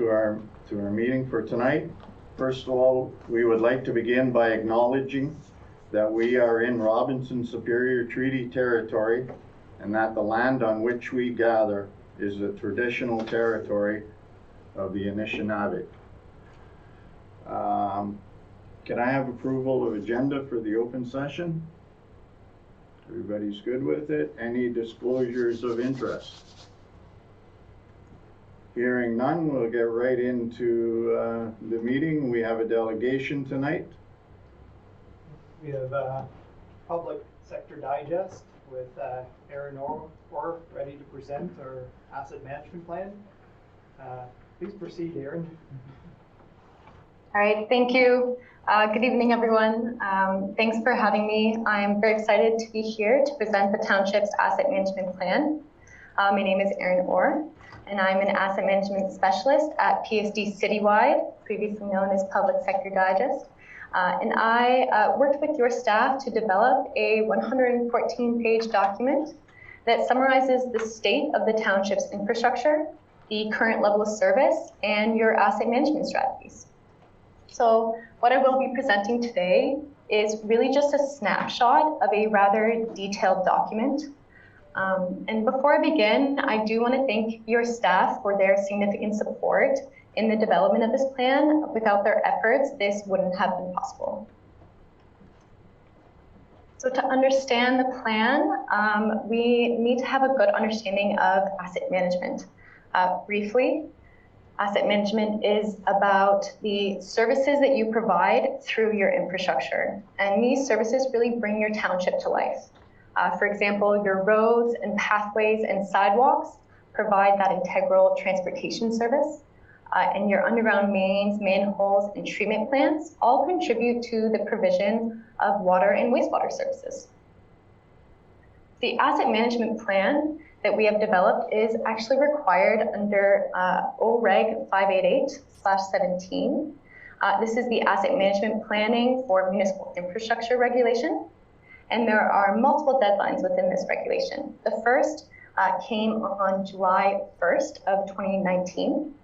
to our meeting for tonight. First of all, we would like to begin by acknowledging that we are in Robinson Superior Treaty Territory and that the land on which we gather is the traditional territory of the Anishinaabe. Can I have approval of agenda for the open session? Everybody's good with it? Any disclosures of interest? Hearing none, we'll get right into the meeting. We have a delegation tonight. We have a public sector digest with Aaron Orr ready to present our asset management plan. Please proceed, Aaron. All right, thank you. Good evening, everyone. Thanks for having me. I'm very excited to be here to present the Township's Asset Management Plan. My name is Aaron Orr, and I'm an asset management specialist at PSD Citywide, previously known as Public Sector Digest. And I worked with your staff to develop a 114-page document that summarizes the state of the township's infrastructure, the current level of service, and your asset management strategies. So what I will be presenting today is really just a snapshot of a rather detailed document. And before I begin, I do want to thank your staff for their significant support in the development of this plan. Without their efforts, this wouldn't have been possible. So to understand the plan, we need to have a good understanding of asset management. Briefly, asset management is about the services that you provide through your infrastructure. And these services really bring your township to life. For example, your roads and pathways and sidewalks provide that integral transportation service. And your underground mains, manholes, and treatment plants all contribute to the provision of water and wastewater services. The asset management plan that we have developed is actually required under OREG 588/17. This is the asset management planning for municipal infrastructure regulation. And there are multiple deadlines within this regulation. The first came on July 1st of 2019.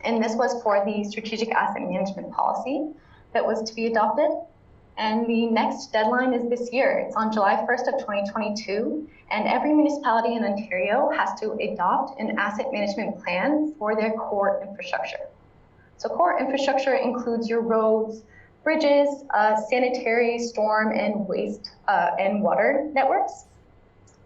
And this was for the strategic asset management policy that was to be adopted. And the next deadline is this year. It's on July 1st of 2022. And every municipality in Ontario has to adopt an asset management plan for their core infrastructure. So core infrastructure includes your roads, bridges, sanitary, storm, and waste and water networks.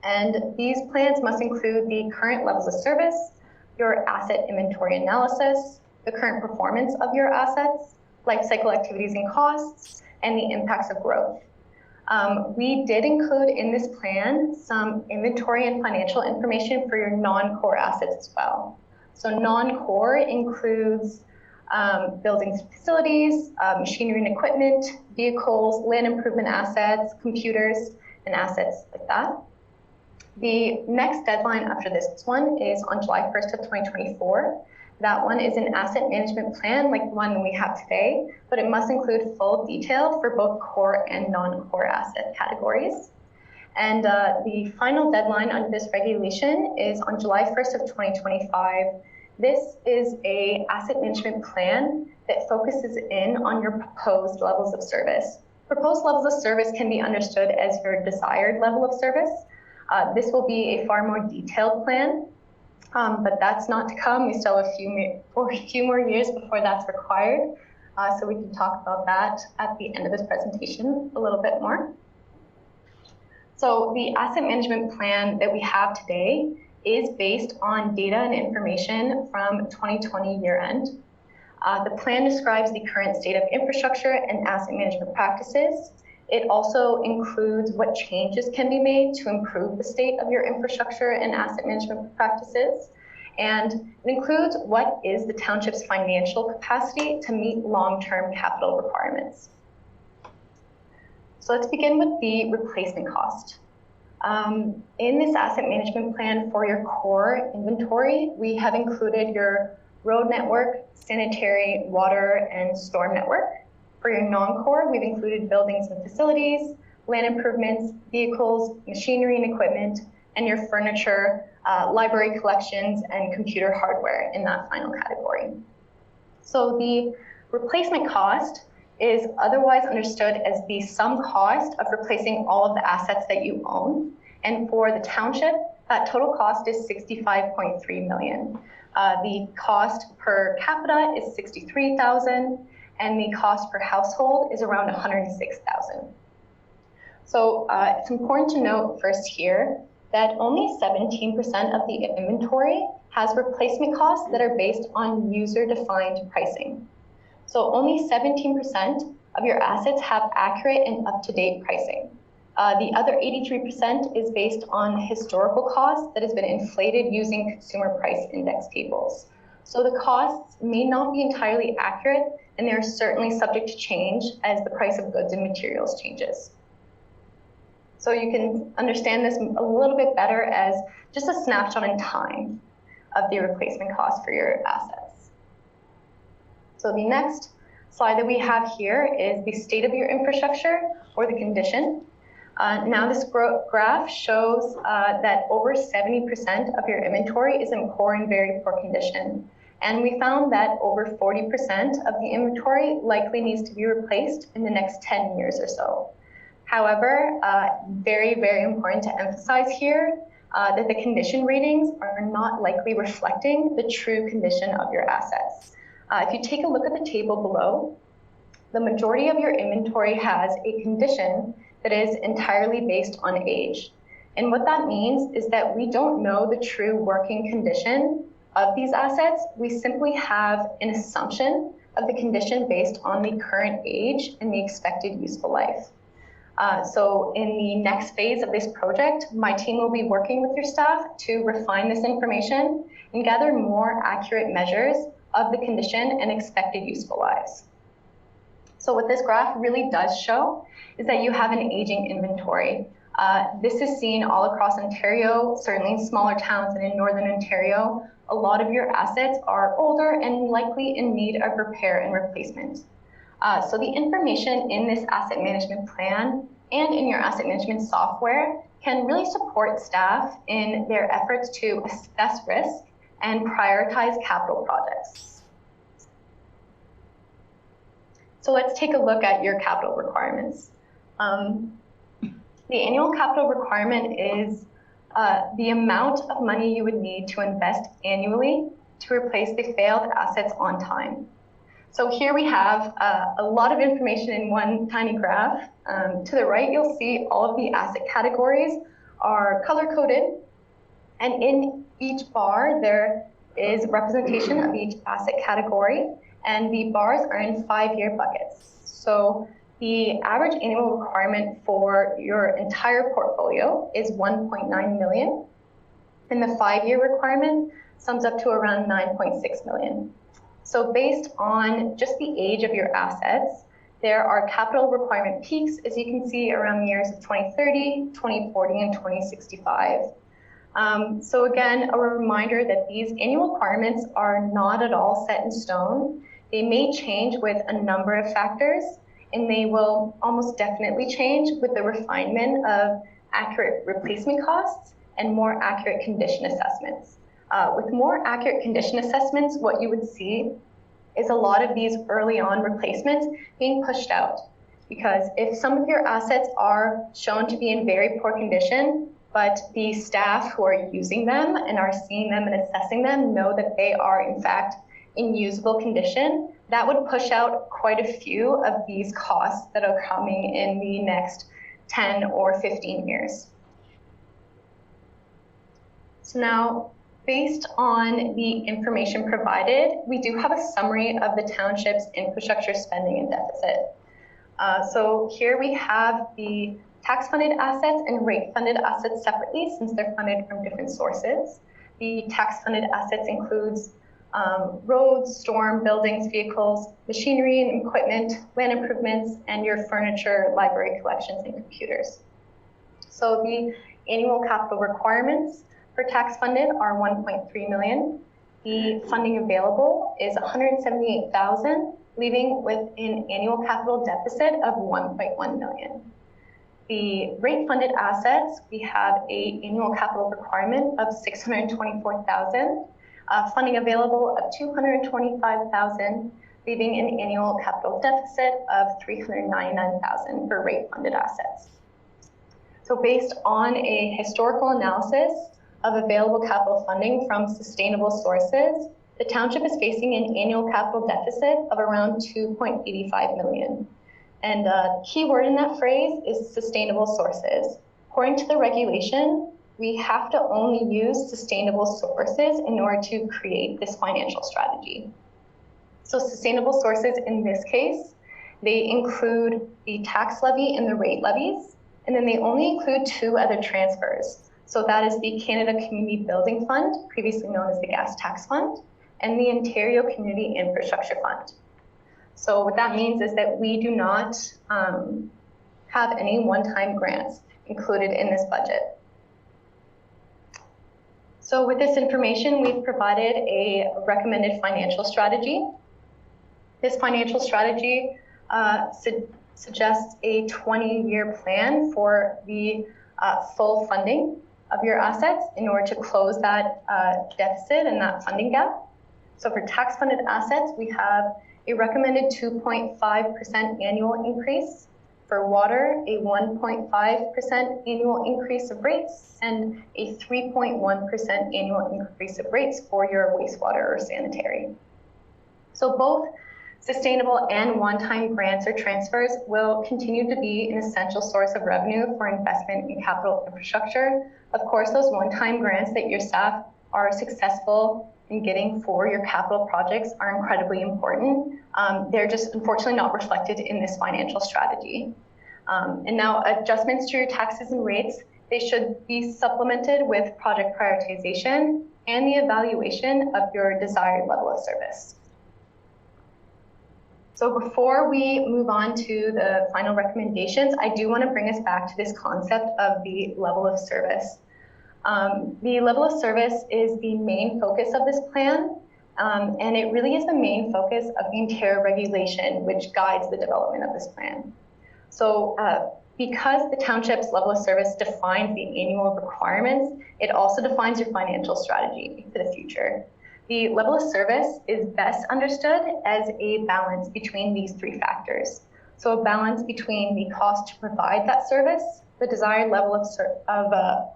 And these plans must include the current levels of service, your asset inventory analysis, the current performance of your assets, life cycle activities and costs, and the impacts of growth. We did include in this plan some inventory and financial information for your non-core assets as well. So non-core includes buildings and facilities, machinery and equipment, vehicles, land improvement assets, computers, and assets like that. The next deadline after this one is on July 1st of 2024. That one is an asset management plan like the one we have today, but it must include full detail for both core and non-core asset categories. And the final deadline under this regulation is on July 1st of 2025. This is an asset management plan that focuses in on your proposed levels of service. Proposed levels of service can be understood as your desired level of service. This will be a far more detailed plan, but that's not to come. We still have a few more years before that's required. So we can talk about that at the end of this presentation a little bit more. So the asset management plan that we have today is based on data and information from 2020 year end. The plan describes the current state of infrastructure and asset management practices. It also includes what changes can be made to improve the state of your infrastructure and asset management practices. And it includes what is the township's financial capacity to meet long-term capital requirements. So let's begin with the replacement cost. In this asset management plan for your core inventory, we have included your road network, sanitary, water, and storm network. For your non-core, we've included buildings and facilities, land improvements, vehicles, machinery and equipment, and your furniture, library collections, and computer hardware in that final category. So the replacement cost is otherwise understood as the sum cost of replacing all of the assets that you own. And for the township, that total cost is $65.3 million. The cost per capita is $63,000, and the cost per household is around $106,000. So it's important to note first here that only 17% of the inventory has replacement costs that are based on user-defined pricing. So only 17% of your assets have accurate and up-to-date pricing. The other 83% is based on historical costs that has been inflated using consumer price index tables. So the costs may not be entirely accurate, and they're certainly subject to change as the price of goods and materials changes. So you can understand this a little bit better as just a snapshot in time of the replacement cost for your assets. So the next slide that we have here is the state of your infrastructure or the condition. Now this graph shows that over 70% of your inventory is in poor and very poor condition. And we found that over 40% of the inventory likely needs to be replaced in the next 10 years or so. However, very, very important to emphasize here that the condition ratings are not likely reflecting the true condition of your assets. If you take a look at the table below, the majority of your inventory has a condition that is entirely based on age. And what that means is that we don't know the true working condition of these assets. We simply have an assumption of the condition based on the current age and the expected useful life. So in the next phase of this project, my team will be working with your staff to refine this information and gather more accurate measures of the condition and expected useful lives. So what this graph really does show is that you have an aging inventory. This is seen all across Ontario, certainly in smaller towns and in Northern Ontario. A lot of your assets are older and likely in need of repair and replacement. So the information in this asset management plan and in your asset management software can really support staff in their efforts to assess risk and prioritize capital projects. So let's take a look at your capital requirements. The annual capital requirement is the amount of money you would need to invest annually to replace the failed assets on time. So here we have a lot of information in one tiny graph. To the right, you'll see all of the asset categories are color-coded, and in each bar, there is representation of each asset category, and the bars are in 5-year buckets. So the average annual requirement for your entire portfolio is $1.9 million, and the 5-year requirement sums up to around $9.6 million. So based on just the age of your assets, there are capital requirement peaks, as you can see, around the years of 2030, 2040, and 2065. So again, a reminder that these annual requirements are not at all set in stone. They may change with a number of factors, and they will almost definitely change with the refinement of accurate replacement costs and more accurate condition assessments. With more accurate condition assessments, what you would see is a lot of these early on replacements being pushed out. Because if some of your assets are shown to be in very poor condition, but the staff who are using them and are seeing them and assessing them know that they are in fact in usable condition, that would push out quite a few of these costs that are coming in the next 10 or 15 years. So now, based on the information provided, we do have a summary of the township's infrastructure spending and deficit. So here we have the tax-funded assets and rate-funded assets separately, since they're funded from different sources. The tax-funded assets includes roads, storm, buildings, vehicles, machinery and equipment, land improvements, and your furniture, library collections, and computers. So the annual capital requirements for tax funded are $1.3 million. The funding available is $178,000, leaving with an annual capital deficit of $1.1 million. The rate funded assets, we have an annual capital requirement of $624,000. funding available of $225,000, leaving an annual capital deficit of $399,000 for rate-funded assets. So based on a historical analysis of available capital funding from sustainable sources, the township is facing an annual capital deficit of around $2.85 million. And the key word in that phrase is sustainable sources. According to the regulation, we have to only use sustainable sources in order to create this financial strategy. So sustainable sources in this case, they include the tax levy and the rate levies, and then they only include two other transfers. So that is the Canada Community Building Fund, previously known as the Gas Tax Fund, and the Ontario Community Infrastructure Fund. So what that means is that we do not have any one-time grants included in this budget. So with this information, we've provided a recommended financial strategy. This financial strategy suggests a 20-year plan for the full funding of your assets in order to close that deficit and that funding gap. So for tax-funded assets, we have a recommended 2.5% annual increase. For water, a 1.5% annual increase of rates, and a 3.1% annual increase of rates for your wastewater or sanitary. So both sustainable and one-time grants or transfers will continue to be an essential source of revenue for investment in capital infrastructure. Of course, those one-time grants that your staff are successful in getting for your capital projects are incredibly important. They're just unfortunately not reflected in this financial strategy. And now adjustments to your taxes and rates, they should be supplemented with project prioritization and the evaluation of your desired level of service. So before we move on to the final recommendations, I do want to bring us back to this concept of the level of service. The level of service is the main focus of this plan, and it really is the main focus of the Ontario regulation, which guides the development of this plan. So because the township's level of service defines the annual requirements, it also defines your financial strategy for the future. The level of service is best understood as a balance between these three factors. So a balance between the cost to provide that service, the desired level of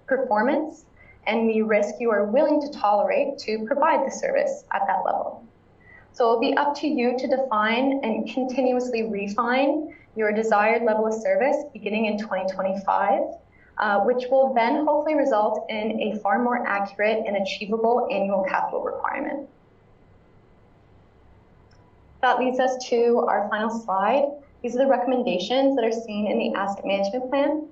performance, and the risk you are willing to tolerate to provide the service at that level. So it'll be up to you to define and continuously refine your desired level of service beginning in 2025, which will then hopefully result in a far more accurate and achievable annual capital requirement. That leads us to our final slide. These are the recommendations that are seen in the asset management plan.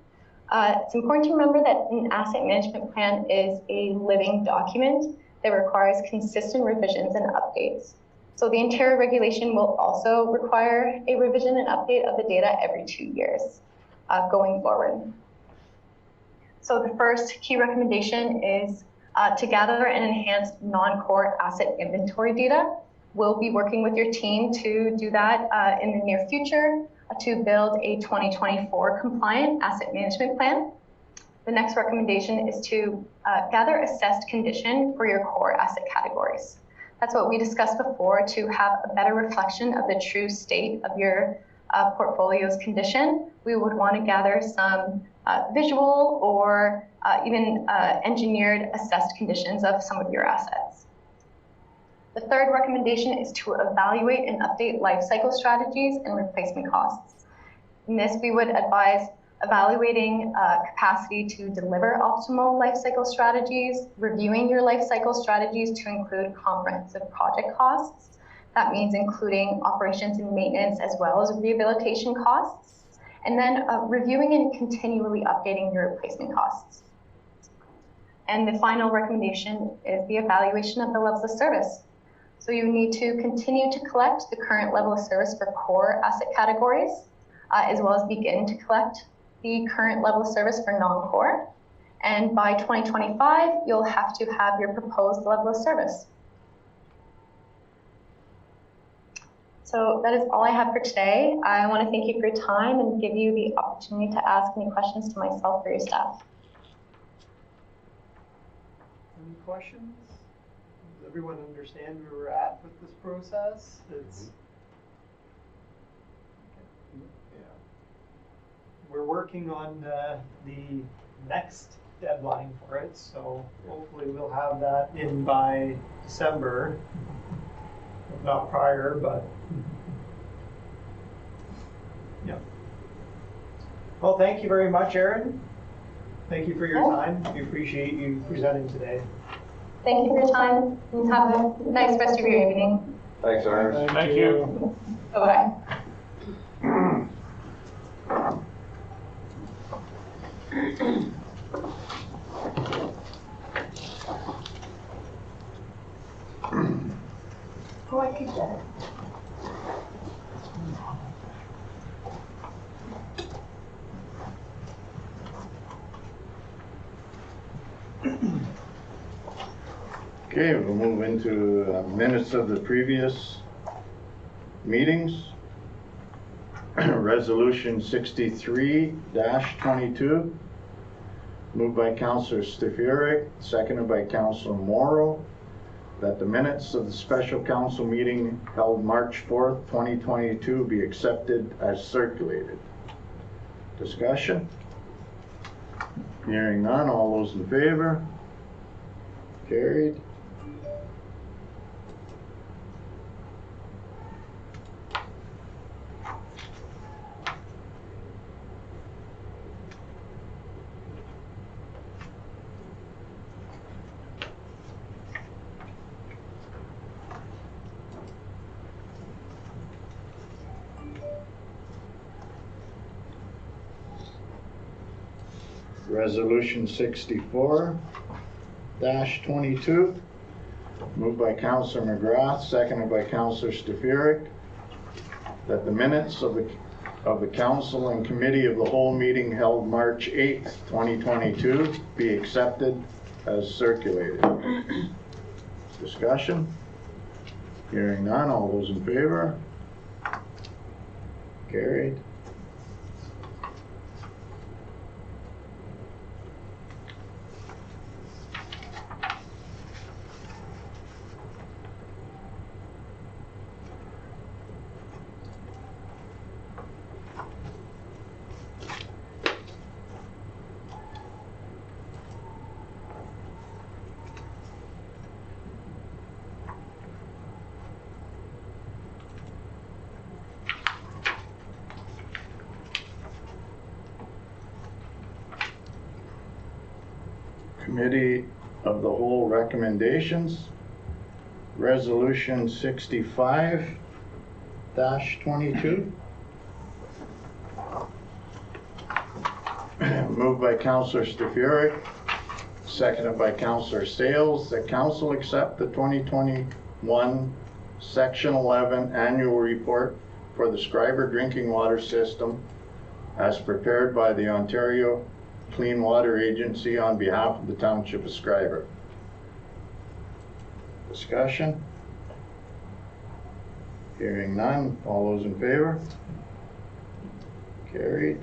It's important to remember that an asset management plan is a living document that requires consistent revisions and updates. So the Ontario regulation will also require a revision and update of the data every 2 years going forward. So the first key recommendation is to gather and enhance non-core asset inventory data. We'll be working with your team to do that in the near future to build a 2024 compliant asset management plan. The next recommendation is to gather assessed condition for your core asset categories. That's what we discussed before, to have a better reflection of the true state of your portfolio's condition. We would want to gather some visual or even engineered assessed conditions of some of your assets. The third recommendation is to evaluate and update life cycle strategies and replacement costs. In this, we would advise evaluating capacity to deliver optimal life cycle strategies, reviewing your life cycle strategies to include comprehensive project costs. That means including operations and maintenance as well as rehabilitation costs, and then reviewing and continually updating your replacement costs. And the final recommendation is the evaluation of the levels of service. So you need to continue to collect the current level of service for core asset categories, as well as begin to collect the current level of service for non-core. And by 2025, you'll have to have your proposed level of service. So that is all I have for today. I want to thank you for your time and give you the opportunity to ask any questions to myself or your staff. Any questions? everyone understand where we're at with this process? It's we're working on the next deadline for it, so hopefully we'll have that in by December, if not prior, but yeah. Well, thank you very much, Aaron. Thank you for your time. We appreciate you presenting today. Thank you for your time, and have a nice rest of your evening. Thanks, Aaron. Thank you. Bye-bye. Oh, I could get it. Okay, we'll move into minutes of the previous meetings. Resolution 63-22, moved by Councillor Stefuric, seconded by Councillor Morrow, that the minutes of the special council meeting held March 4th, 2022 be accepted as circulated. Discussion? Hearing none, all those in favor? Carried. Resolution 64-22, moved by Councillor McGrath, seconded by Councillor Stefuric, that the minutes of the council and committee of the whole meeting held March 8th, 2022 be accepted as circulated. Discussion? Hearing none, all those in favor? Carried. Committee of the whole recommendations. Resolution 65-22. Moved by Councillor Stefuric, seconded by Councillor Sales, that council accept the 2021 Section 11 annual report for the Schreiber drinking water system as prepared by the Ontario Clean Water Agency on behalf of the Township of Schreiber. Discussion? Hearing none, all those in favor? Carried.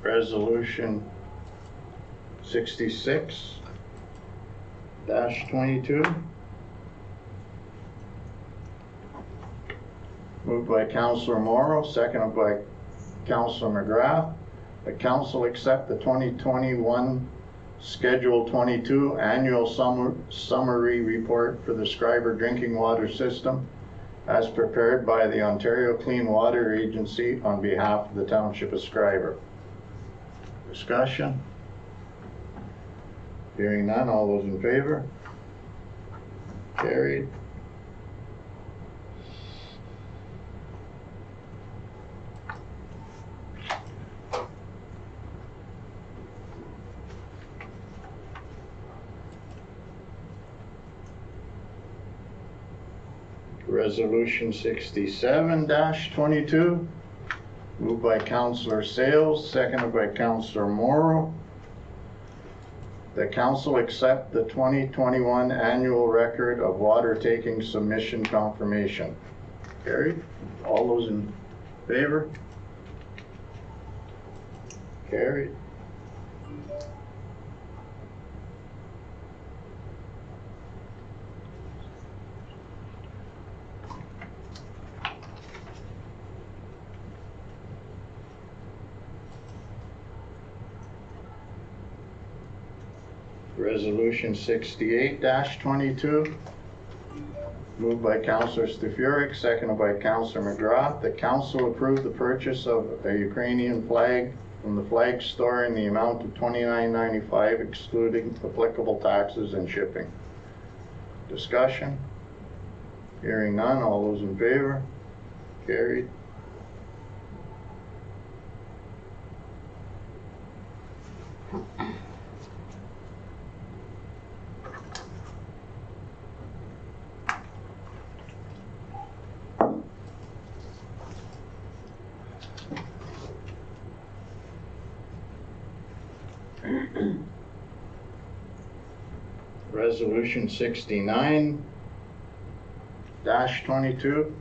Resolution 66-22, moved by Councillor Morrow, seconded by Councillor McGrath. The council accept the 2021 Schedule 22 annual summary report for the Schreiber drinking water system as prepared by the Ontario Clean Water Agency on behalf of the Township of Schreiber. Discussion? Hearing none, all those in favor? Carried. Resolution 67-22, Moved by Councillor Sales, seconded by Councillor Morrow. The council accept the 2021 annual record of water taking submission confirmation. Carried. All those in favor? Carried. Resolution 68-22, moved by Councillor Stefuric, seconded by Councillor McGrath. The council approved the purchase of a Ukrainian flag from the flag store in the amount of $29.95, excluding applicable taxes and shipping. Discussion? Hearing none. All those in favor? Carried. Resolution 69-22,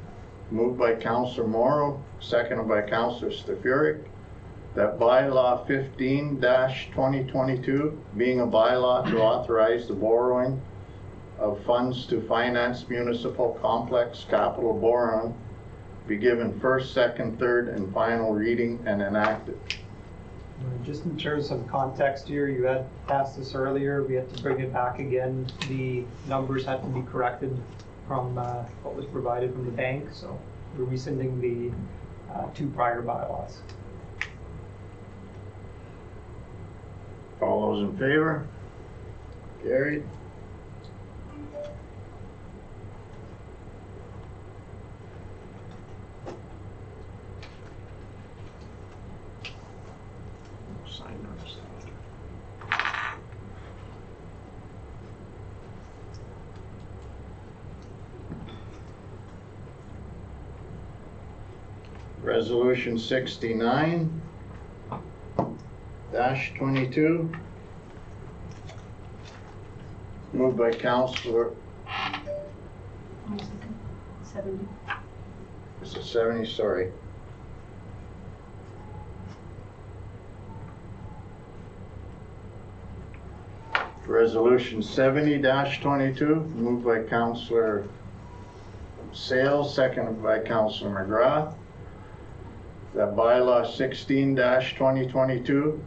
moved by Councillor Morrow, seconded by Councillor Stefuric, that bylaw 15-2022, being a bylaw to authorize the borrowing of funds to finance municipal complex capital borrowing, be given first, second, third, and final reading and enacted. Just in terms of context here, you had passed this earlier, we had to bring it back again. The numbers had to be corrected from what was provided from the bank, so we're rescinding the two prior bylaws. All those in favor? Carried. Resolution 69-22, moved by Councillor. 70. Is it 70? Sorry. Resolution 70-22, moved by Councillor Sales, seconded by Councillor McGrath. That bylaw 16-2022,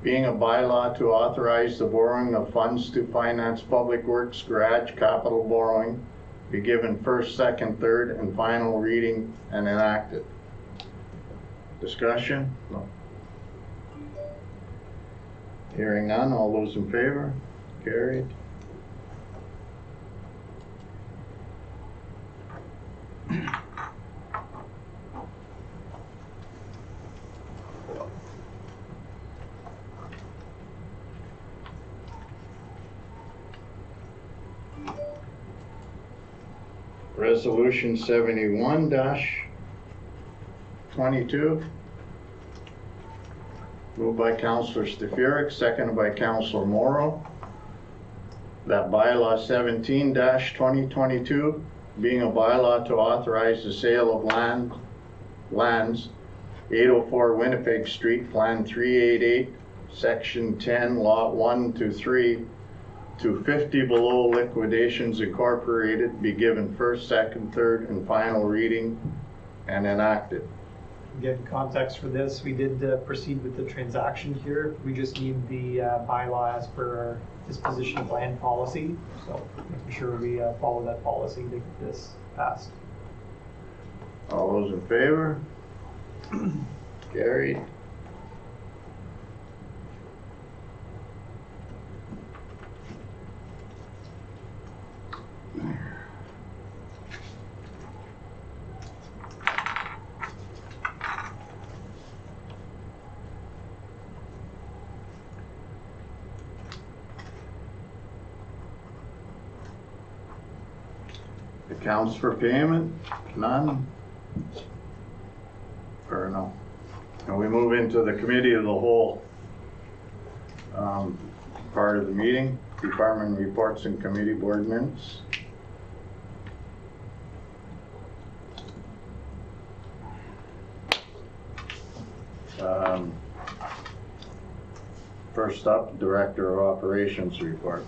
being a bylaw to authorize the borrowing of funds to finance public works garage capital borrowing, be given first, second, third, and final reading and enacted. Discussion? No. Hearing none. All those in favor? Carried. Resolution 71-22, moved by Councillor Stefuric, seconded by Councillor Morrow. That bylaw 17-2022, being a bylaw to authorize the sale of lands 804 Winnipeg Street, Plan 388, Section 10, Lot 1 to 3, to 50 Below Liquidations Incorporated, be given first, second, third, and final reading and enacted. Again, context for this, we did proceed with the transaction here. We just need the bylaw as per our disposition of land policy. So making sure we follow that policy to get this passed. All those in favor? Carried. Accounts for payment? None? Or no? move into the committee of the whole part of the meeting, department reports and committee board minutes. First up, Director of Operations report.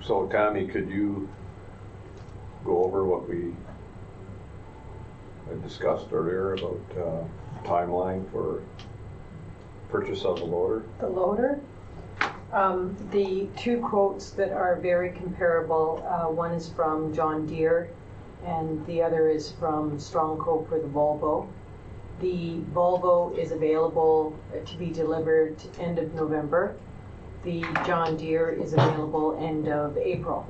So Tammy, could you go over what we had discussed earlier about timeline for purchase of the loader? The loader? The two quotes that are very comparable, one is from John Deere and the other is from Strongco for the Volvo. The Volvo is available to be delivered end of November. The John Deere is available end of April.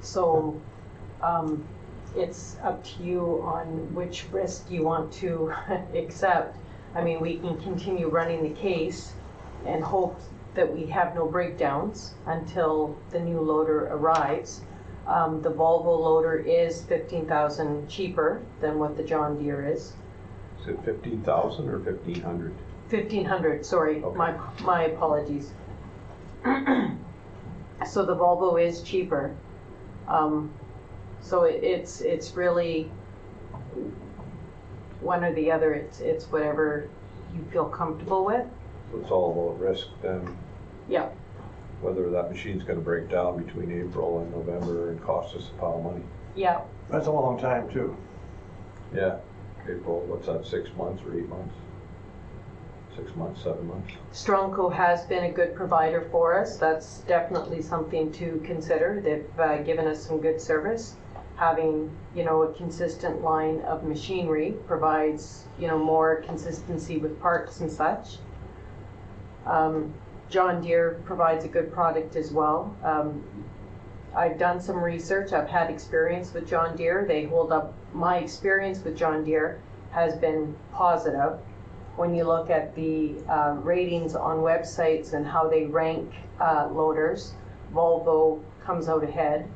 So it's up to you on which risk you want to accept. I mean, we can continue running the case and hope that we have no breakdowns until the new loader arrives. The Volvo loader is $15,000 cheaper than what the John Deere is. Is it 15,000 or 1,500? 1,500, sorry, Okay. my apologies. So the Volvo is cheaper. So it's really one or the other. It's whatever you feel comfortable with. So it's all about risk then, Yeah. whether that machine's gonna break down between April and November and cost us a pile of money. Yeah. That's a long time too. Yeah, April, what's that, 6 months or 8 months? 6 months, 7 months? Strongco has been a good provider for us. That's definitely something to consider. They've given us some good service. Having, a consistent line of machinery provides, more consistency with parts and such. John Deere provides a good product as well. I've done some research. I've had experience with John Deere. They hold up. My experience with John Deere has been positive. When you look at the ratings on websites and how they rank loaders, Volvo comes out ahead.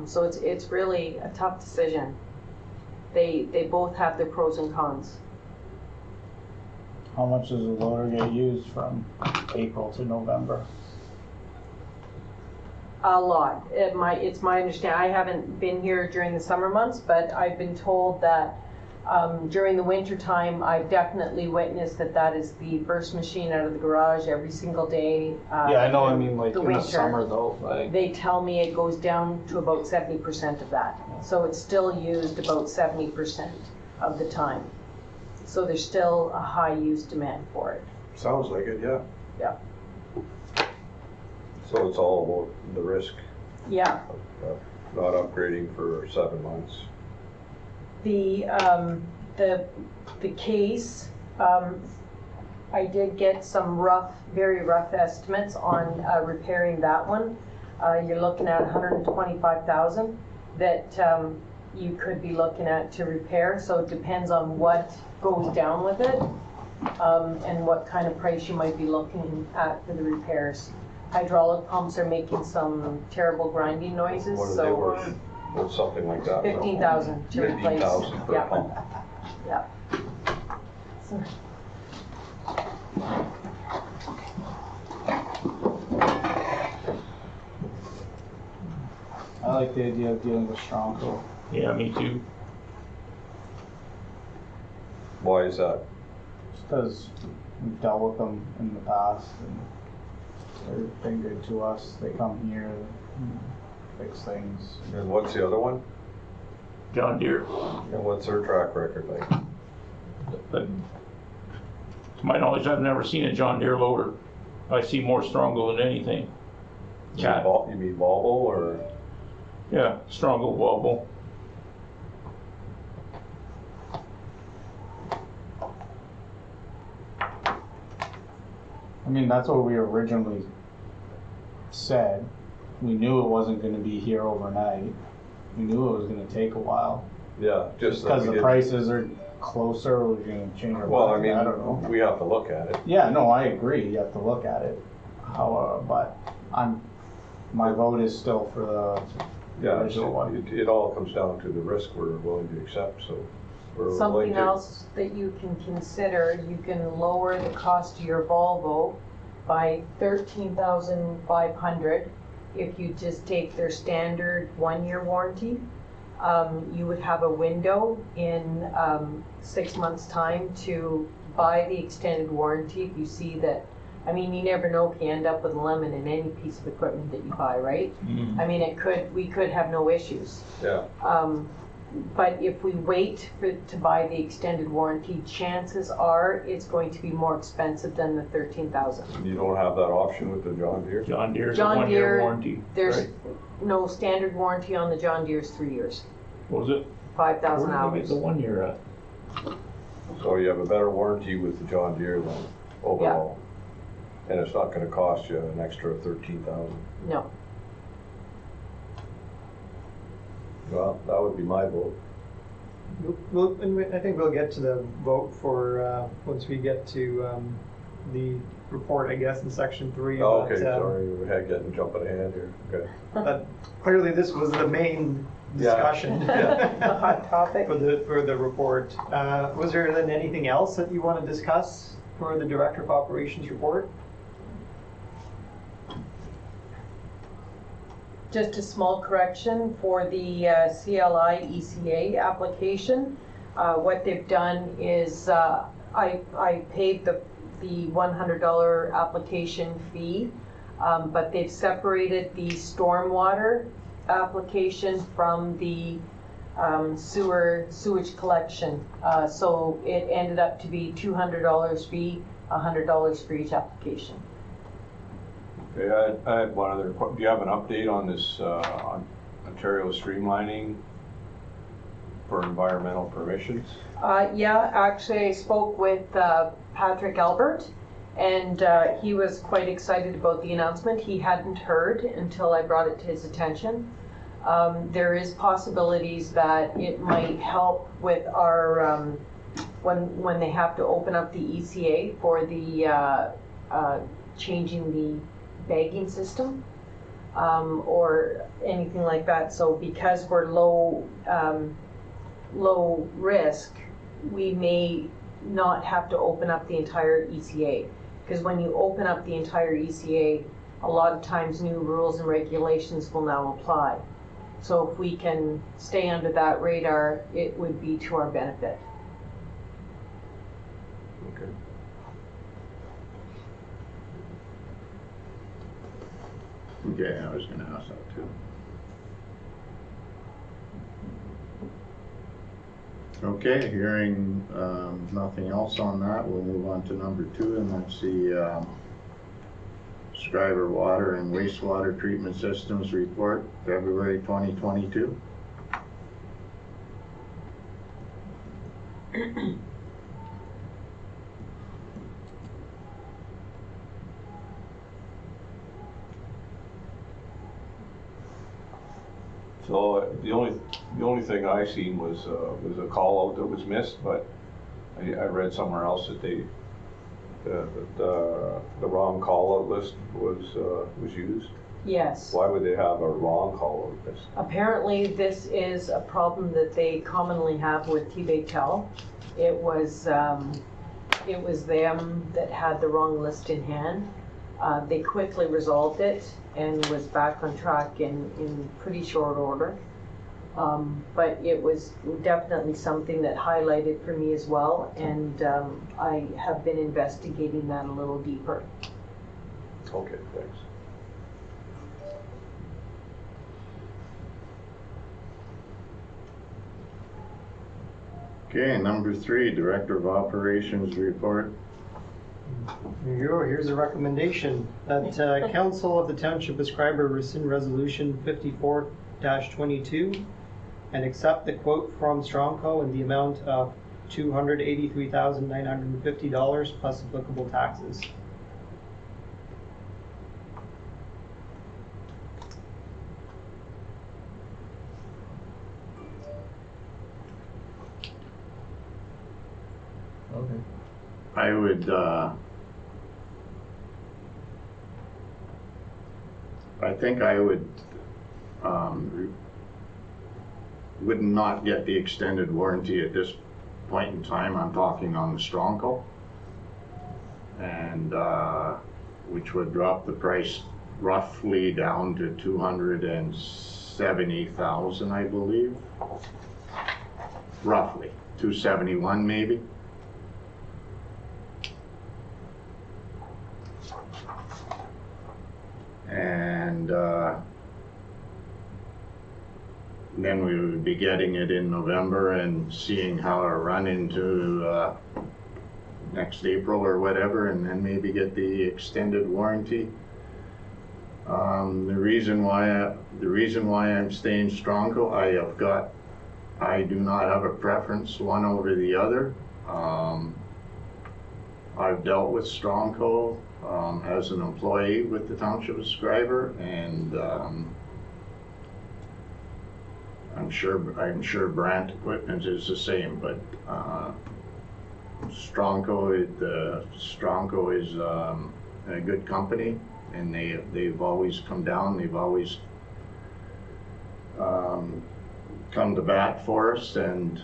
So it's really a tough decision. They both have their pros and cons. How much does the loader get used from April to November? A lot. It's my understanding. I haven't been here during the summer months, but I've been told that during the winter time, I've definitely witnessed that is the first machine out of the garage every single day. Yeah, I know, I mean, like, the in the winter. summer though, like, They tell me it goes down to about 70% of that. So it's still used about 70% of the time. So there's still a high use demand for it. Sounds like it, yeah. Yeah. So it's all about the risk Yeah. of not upgrading for 7 months. The case, I did get some very rough estimates on repairing that one. You're looking at $125,000 that you could be looking at to repair. So it depends on what goes down with it and what kind of price you might be looking at for the repairs. Hydraulic pumps are making some terrible grinding noises. What are so they worth? What's something like that? 15,000 to replace. 15,000 per Yeah. pump. Yeah. So- I like the idea of dealing with Strongco. Yeah, me too. Why is that? Just because we've dealt with them in the past and they've been good to us. They come here, fix things. And what's the other one? John Deere. And what's their track record like? But to my knowledge, I've never seen a John Deere loader. I see more Strongco than anything. Yeah, You mean Volvo or? yeah, Strongco, Volvo. I mean, that's what we originally said. We knew it wasn't going to be here overnight. We knew it was going to take a while. Yeah, just that Because we the didn't- prices are closer, we're going to change our Well, I mind. mean, I don't know. we have to look at it. Yeah, no, I agree. You have to look at it. However, but I'm my vote is still for the Yeah, original one. it all comes down to the risk we're willing to accept, so. we're willing Something to- else that you can consider, you can lower the cost of your Volvo by 13,500 if you just take their standard 1-year warranty. You would have a window in 6 months' time to buy the extended warranty if you see that. I mean, you never know if you end up with a lemon in any piece of equipment that you buy, right? I mean, we could have no issues. Yeah, But if we wait to buy the extended warranty, chances are it's going to be more expensive than the 13,000. you don't have that option with the John Deere? John Deere's a John 1-year Deere, warranty. There's right? no standard warranty on the John Deere's 3 years, What was it? 5,000 Where did we get hours. the 1-year at? So you have a better warranty with the John Deere than overall? And it's not gonna cost you an extra 13,000? No. Well, that would be my vote. I think we'll get to the vote for, once we get to the report, I guess, in section 3. Oh, okay, sorry, we're jumping ahead here, okay. But clearly this was the main discussion. The hot topic. For the report. Was there then anything else that you want to discuss for the Director of Operations report? Just a small correction for the CLI ECA application. What they've done is I paid the $100 application fee, but they've separated the stormwater application from the sewage collection. So it ended up to be $200 fee, $100 for each application. Okay, I had one other, do you have an update on this, on Ontario streamlining for environmental permissions? Yeah, actually I spoke with Patrick Albert, and he was quite excited about the announcement. He hadn't heard until I brought it to his attention. There is possibilities that it might help with our, when they have to open up the ECA for the changing the bagging system, or anything like that. So because we're low risk, we may not have to open up the entire ECA. Because when you open up the entire ECA, a lot of times new rules and regulations will now apply. So if we can stay under that radar, it would be to our benefit. Okay. Okay, I was gonna ask that too. Okay, hearing nothing else on that, we'll move on to number 2, and that's the Schreiber Water and Wastewater Treatment Systems Report, February 2022. So the only thing I seen was a call out that was missed, but I read somewhere else that the wrong call out list was used. Yes. Why would they have a wrong call out list? Apparently, this is a problem that they commonly have with T-Baytel. It was them that had the wrong list in hand. They quickly resolved it and was back on track in pretty short order. But it was definitely something that highlighted for me as well, and I have been investigating that a little deeper. Okay, thanks. Okay, number 3, Director of Operations Report. Here you go. Here's a recommendation that Council of the Township of Schreiber rescind Resolution 54-22 and accept the quote from Strongco in the amount of $283,950 plus applicable taxes. Okay. I would I think I would, would not get the extended warranty at this point in time. I'm talking on the Strongco. And, which would drop the price roughly down to 270,000, I believe. Roughly, 271 maybe. And then we would be getting it in November and seeing how it run into next April or whatever, and then maybe get the extended warranty. The reason why I'm staying Strongco, I do not have a preference one over the other. I've dealt with Strongco as an employee with the Township of Schreiber, and I'm sure Brandt Equipment is the same, but Strongco is a good company, and they've always come down. They've always come to bat for us, and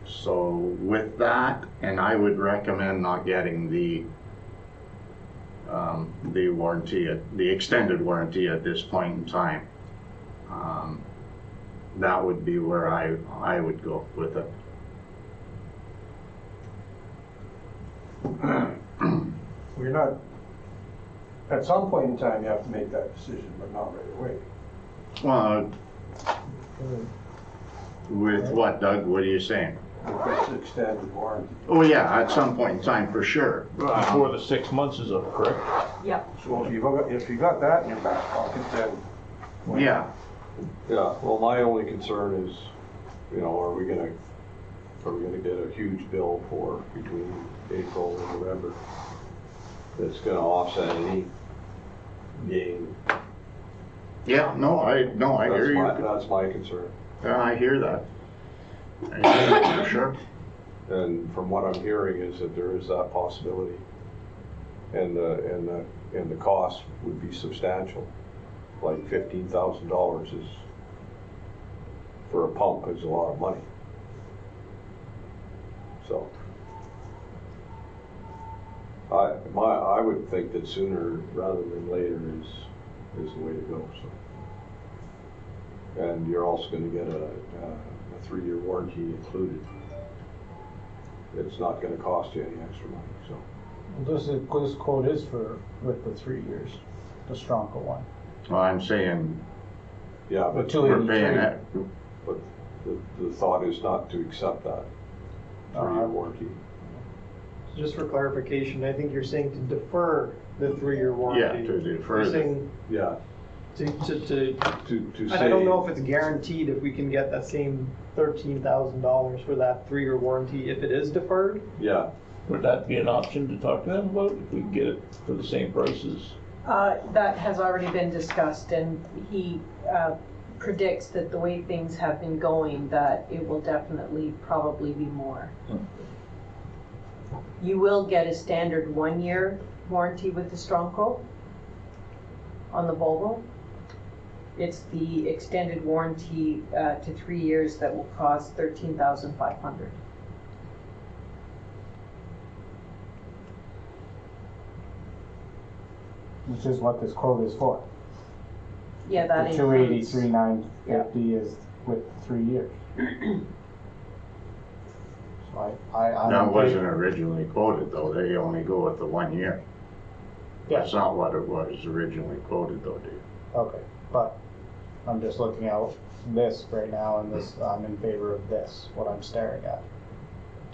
so with that, and I would recommend not getting the warranty, the extended warranty at this point in time. That would be where I would go with it. We're not, at some point in time, you have to make that decision, but not right away. Well, with what, Doug? What are you saying? With this extended warranty. Oh yeah, at some point in time for sure. Before the 6 months is up, correct? Yep. So if you got that in your back pocket, then. Yeah. Yeah, well, my only concern is, you know, are we gonna get a huge bill for between April and November that's gonna offset any gain? Yeah, no, I hear you. That's my concern. Yeah, I hear that. I hear that for sure. And from what I'm hearing is that there is that possibility. And the cost would be substantial. Like $15,000 is, for a pump, is a lot of money. So, I would think that sooner rather than later is the way to go, so. And you're also gonna get a 3-year warranty included. It's not gonna cost you any extra money, so. Well, this quote is with the 3 years, the Strongco one. Well, I'm saying Yeah, The but we're paying 283. it. But the thought is not to accept that 3-year warranty. Just for clarification, I think you're saying to defer the 3-year Yeah, warranty. to defer You're the- saying Yeah, to to and say. I don't know if it's guaranteed if we can get that same $13,000 for that 3-year warranty if it is deferred. Yeah, Would that be an option to talk to them about if we can get it for the same prices? That has already been discussed, and he predicts that the way things have been going, that it will definitely probably be more. You will get a standard 1-year warranty with the Strongco on the Volvo. It's the extended warranty to 3 years that will cost $13,500. Which is what this quote is for. Yeah, that The includes. 283,950 is with 3 years. So I'm That in wasn't favor. originally quoted though. They only go with the 1 year. That's Yes, not what it was originally quoted though, Dave. okay, but I'm just looking at this right now, and this, I'm in favor of this, what I'm staring at.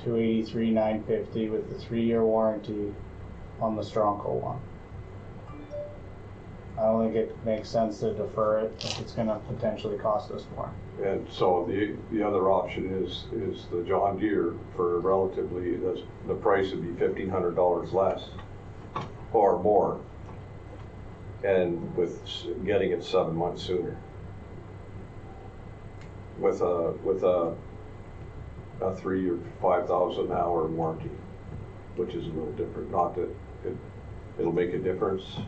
283,950 with the 3-year warranty on the Strongco one. I don't think it makes sense to defer it if it's gonna potentially cost us more. and so the other option is the John Deere for relatively, the price would be $1,500 less or more, and with getting it 7 months sooner. With a 3-year 5,000 hour warranty, which is a little different. Not that it'll make a difference.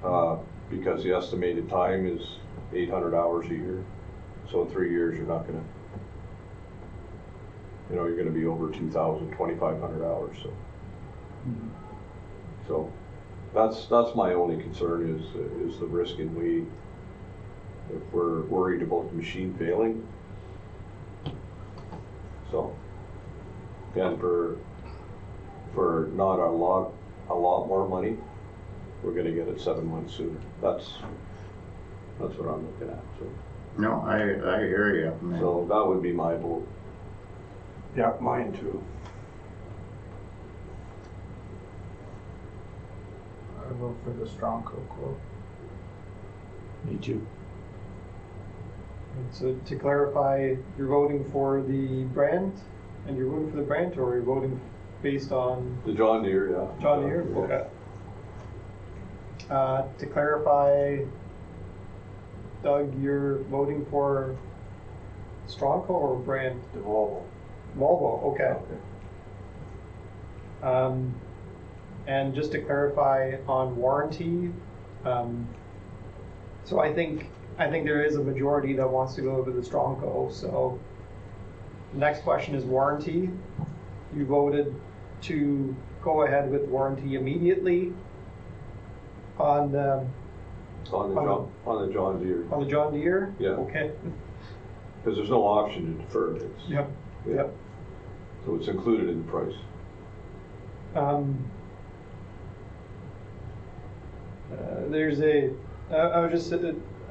because the estimated time is 800 hours a year. So in 3 years, you're not gonna, you're gonna be over 2,000, 2,500 hours, so. So that's my only concern is the risk in if we're worried about the machine failing. So, and for not a lot more money, we're gonna get it 7 months sooner. That's what I'm looking at, so. No, I hear you. Man. So that would be my vote. Yeah, mine too. I vote for the strong quote. Me too. And so to clarify, you're voting for the brand, and you're voting for the brand, or you're voting based on The John Deere, yeah. John Deere? Okay. To clarify, Doug, you're voting for Stronco or brand? The Volvo. Volvo, okay. And just to clarify on warranty, so I think there is a majority that wants to go to the Stronco. So the next question is warranty. You voted to go ahead with warranty immediately on the On the John Deere. on the John Deere. Yeah. Okay. Because there's no option to defer it. Yep. Yep. So it's included in the price. There's I was just,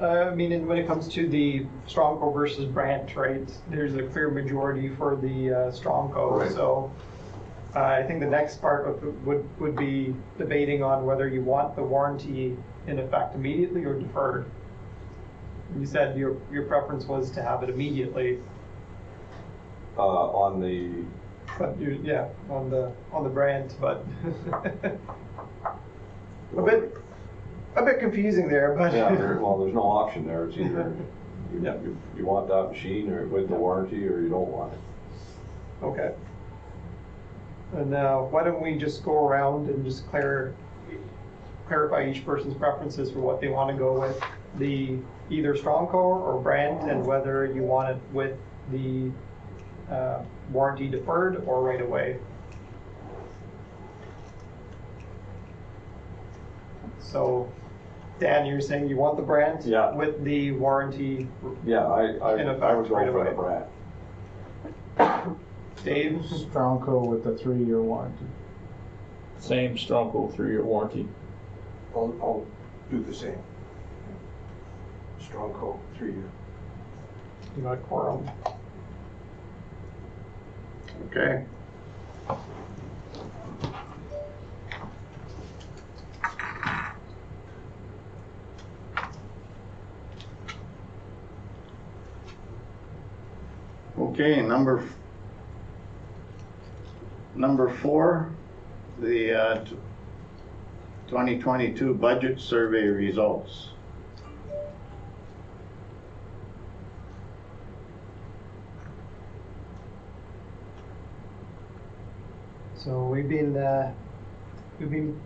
I mean, when it comes to the Strongco versus Brandt, right, there's a clear majority for the Strongco. Right. So I think the next part of it would be debating on whether you want the warranty in effect immediately or deferred. You said your preference was to have it immediately. On the But yeah, on the Brandt, but a bit confusing there, but yeah, there's no option there. It's either you want that machine or with the warranty, or you don't want it. Okay. And why don't we just go around and just clarify each person's preferences for what they want to go with, the either Strongco or Brandt, and whether you want it with the warranty deferred or right away. So, Dan, you're saying you want the Brandt with the warranty? Yeah, I in effect would go right for away. the Brandt. Dave? Stronco with the 3-year warranty. Same Stronco 3-year warranty. I'll do the same. Strongco, 3-year. You got quorum. Okay. Okay, number 4, the 2022 budget survey results. So we've been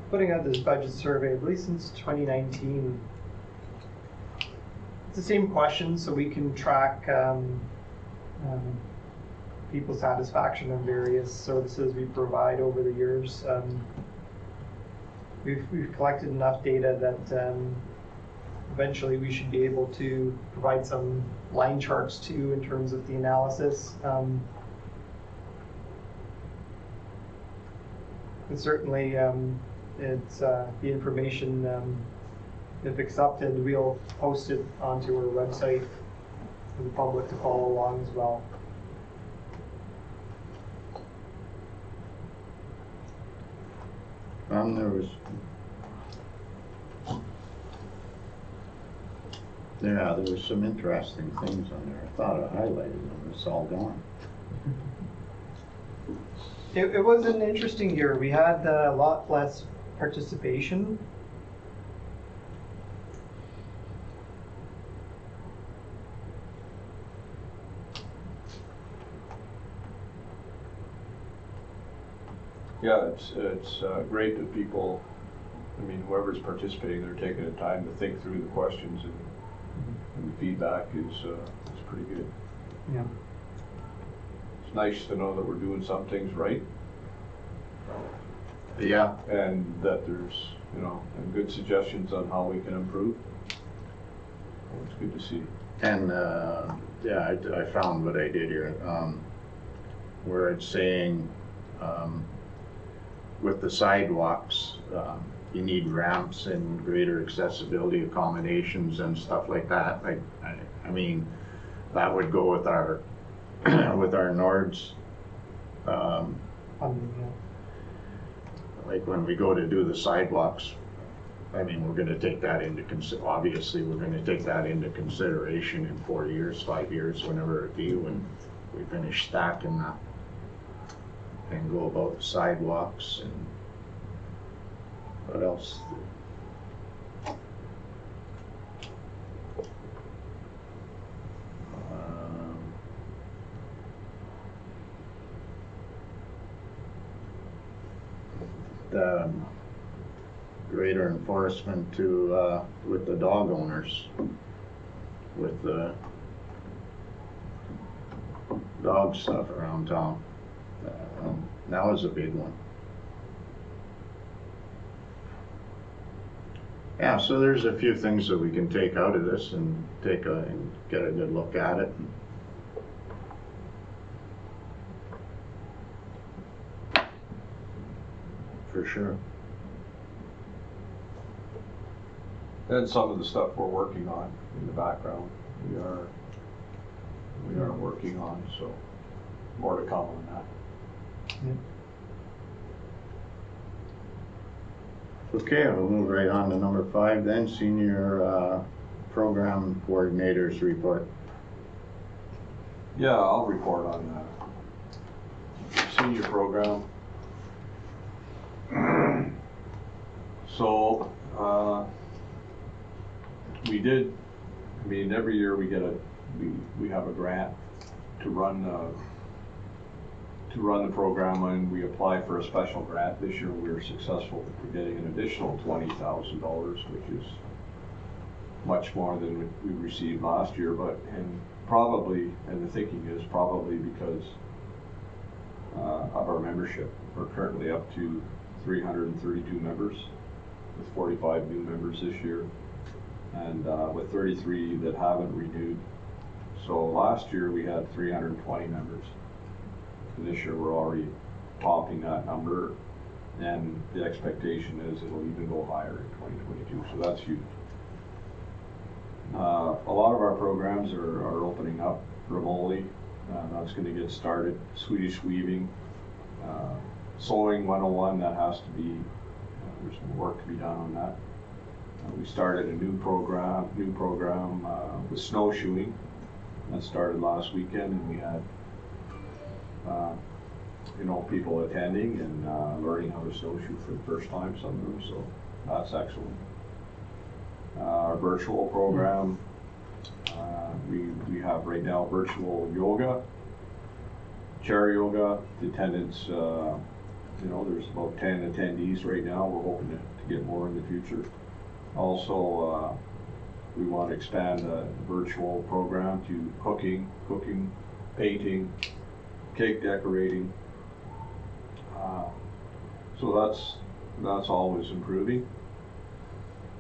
putting out this budget survey at least since 2019. It's the same question, so we can track people's satisfaction on various services we provide over the years. We've collected enough data that eventually we should be able to provide some line charts too in terms of the analysis. And certainly, it's the information, if accepted, we'll post it onto our website for the public to follow along as well. There was some interesting things on there. I thought I highlighted them. It's all gone. It was an interesting year. We had a lot less participation. Yeah, it's great that people I mean, whoever's participating, they're taking the time to think through the questions, and the feedback is pretty good. Yeah. It's nice to know that we're doing some things right, Yeah, and that there's, you know, and good suggestions on how we can improve. It's good to see. and, yeah, I found what I did here, where it's saying, with the sidewalks, you need ramps and greater accessibility accommodations and stuff like that. Like, I mean, that would go with our, with our Nords. Like when we go to do the sidewalks, I mean, we're gonna take that into obviously, we're gonna take that into consideration in 4 years, 5 years, whenever it be, when we finish stacking that. And go about the sidewalks and what else? The greater enforcement to, with the dog owners, with the dog stuff around town. That was a big one. Yeah, so there's a few things that we can take out of this and and get a good look at it. For sure. And some of the stuff we're working on in the background, we are working on, so more to come on that. Okay, we'll move right on to number 5 then, Senior Program Coordinators Report. Yeah, I'll report on that. Senior program. So, we did, I mean, every year we get we have a grant to run the program, and we apply for a special grant. This year we were successful for getting an additional $20,000, which is much more than we received last year, and the thinking is probably because of our membership. We're currently up to 332 members, with 45 new members this year, and with 33 that haven't renewed. So last year we had 320 members. And this year we're already topping that number, and the expectation is it'll even go higher in 2022, so that's huge. A lot of our programs are opening up remotely. That's going to get started. Swedish weaving, sewing 101, that has to be, there's some work to be done on that. We started a new program with snowshoeing. That started last weekend, and we had people attending and learning how to snowshoe for the first time, some of them, so that's excellent. Our virtual program, we have right now virtual yoga, chair yoga. The attendance, there's about 10 attendees right now. We're hoping to get more in the future. Also, we want to expand the virtual program to cooking, painting, cake decorating. So that's always improving.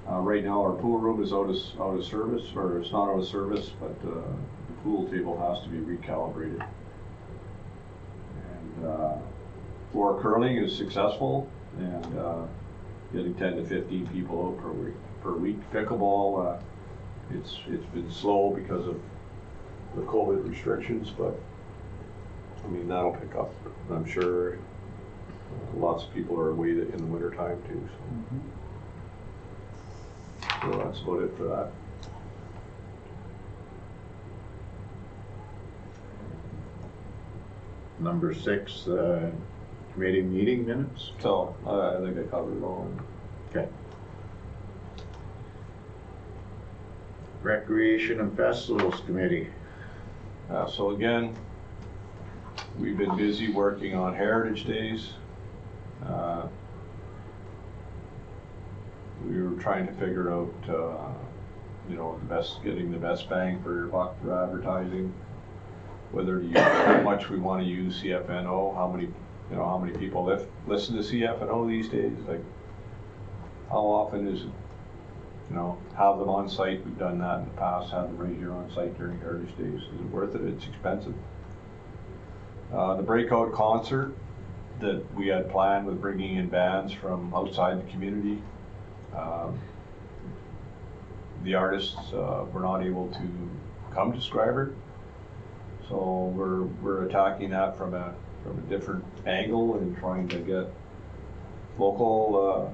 Right now our pool room is out of service, or it's not out of service, but the pool table has to be recalibrated. And floor curling is successful, and getting 10 to 15 people out per week. Pickleball, it's been slow because of the COVID restrictions, but I mean, that'll pick up. I'm sure lots of people are away in the winter time too. So that's about it for that. Number 6, committee meeting minutes. So I think I covered it all. Okay. Recreation and Festivals Committee. So again, we've been busy working on Heritage Days. we were trying to figure out, you know, getting the best bang for your buck for advertising. Whether to use, how much we want to use CFNO, how many people listen to CFNO these days. Like, how often is it, you know, have them on site? We've done that in the past, have them right here on site during Heritage Days. Is it worth it? It's expensive. The breakout concert that we had planned with bringing in bands from outside the community. The artists were not able to come to Schreiber, so we're attacking that from a different angle and trying to get local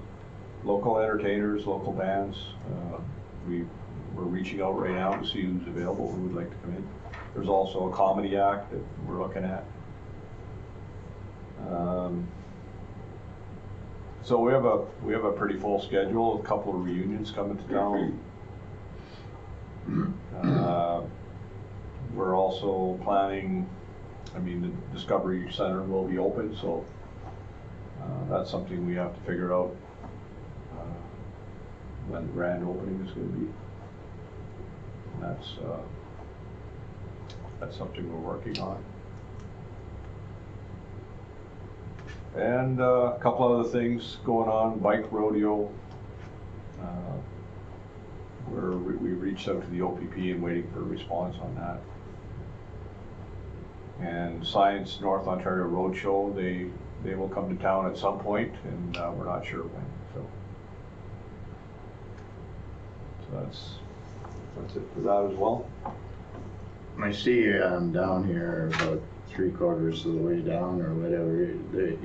entertainers, local bands. We're reaching out right now to see who's available, who would like to come in. There's also a comedy act that we're looking at. So we have a pretty full schedule. A couple of reunions coming to town. We're also planning. I mean, the Discovery Center will be open, so that's something we have to figure out when the grand opening is going to be. And that's something we're working on. And a couple other things going on, bike rodeo, where we reached out to the OPP and waiting for a response on that. And Science North Ontario Roadshow, they will come to town at some point, and we're not sure when. So that's it for that as well. I see down here about 3/4 of the way down or whatever,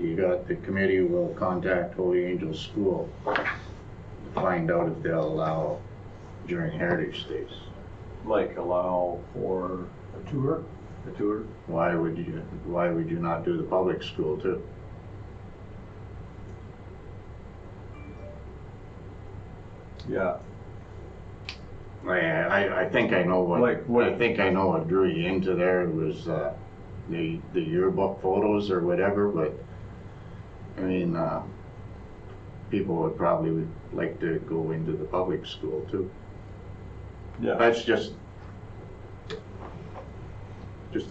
you got the committee will contact Holy Angel School to find out if they'll allow during Heritage Days. Like allow for A tour? a tour? Why would you not do the public school too? Yeah. I think I know what, Like what? I think I know what drew you into there was the yearbook photos or whatever, but I mean, people would probably like to go into the public school too. Yeah. That's just a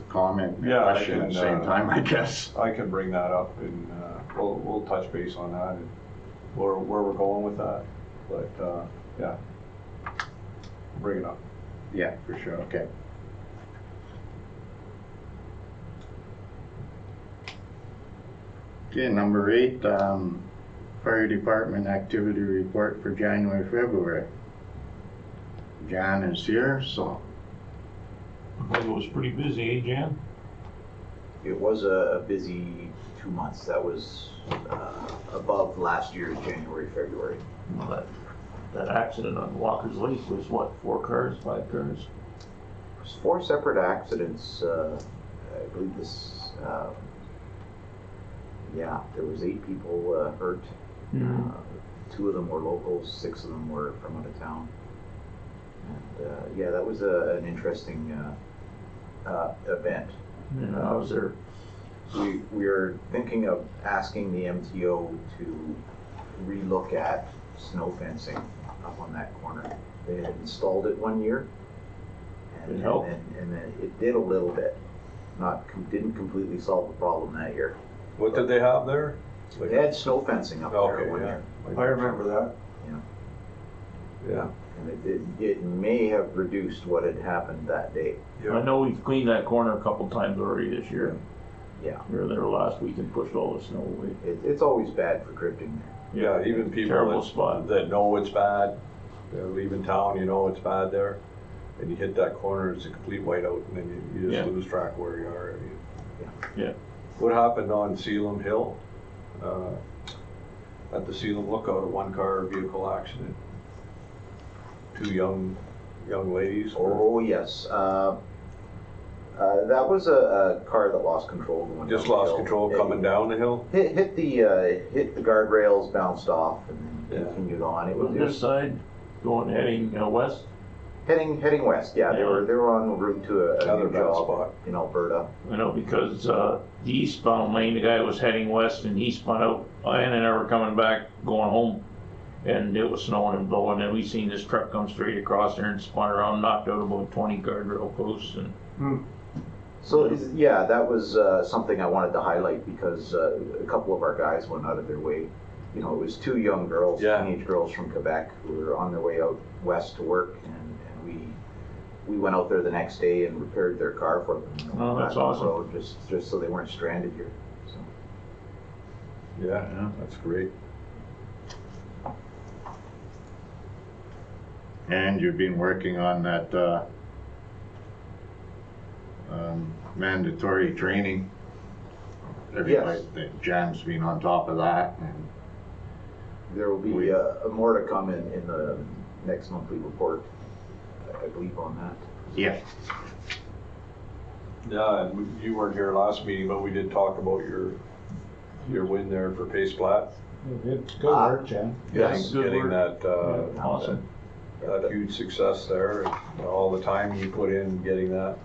comment, and a Yeah, I question at the can, same time, I guess. I can bring that up and we'll touch base on that and where we're going with that. But yeah, bring it up. Yeah, for sure, okay. Okay, number 8, Fire Department Activity Report for January, February. Jan is here, so. I think it was pretty busy, eh, Jan? It was a busy 2 months. That was above last year's January, February. Well, that accident on Walker's Lake was what, 4 cars, 5 cars? It was 4 separate accidents. I believe this, yeah, there was 8 people hurt. 2 of them were locals, 6 of them were from out of town. And yeah, that was an interesting event. Yeah, I was there. We are thinking of asking the MTO to relook at snow fencing up on that corner. They had installed it 1 year, and It helped. and then it did a little bit. Didn't completely solve the problem that year. What did they have there? Like, They had snow fencing up there okay, 1 yeah. year, I remember that. Yeah. and it may have reduced what had happened that day. I know we've cleaned that corner a couple times already this year. Yeah, We were there last week and pushed all the snow away. it's always bad for drifting. Yeah, even people Terrible spot. that know it's bad, they're leaving town, you know it's bad there, and you hit that corner, it's a complete whiteout, and then you just Yeah. lose track where you are. I mean, Yeah. What happened on Sealam Hill? At the Sealam Lookout, a 1-car vehicle accident. 2 young ladies. Oh, yes. That was a car that lost control going Just down the lost hill. control coming down the hill. Hit the guardrails, bounced off, and then Yeah. continued on. It On was this side, heading west. heading west. Yeah, they Yeah. were on route to Another new bad job spot. in Alberta. I know because the eastbound lane, the guy was heading west and he spun out, and they never coming back, going home. and it was snowing and blowing, and we seen this truck come straight across there and spun around, knocked out about 20 guardrail posts, and So, yeah, that was something I wanted to highlight because a couple of our guys went out of their way. You know, it was two young girls, teenage girls from Quebec who were on their way out west to work, and we went out there the next day and repaired their car for them. Oh, that's back on the awesome. road, just so they weren't stranded here. So. Yeah, that's great. And you've been working on that mandatory training. Everybody, Jan's been on top of that. And There will be more to come in the next monthly report, I believe, on that. yeah, Yeah, and you weren't here last meeting, but we did talk about your win there for Pace Plat. Good work, Jen. Yes, good Getting work. that, Awesome. that huge success there, and all the time you put in getting that.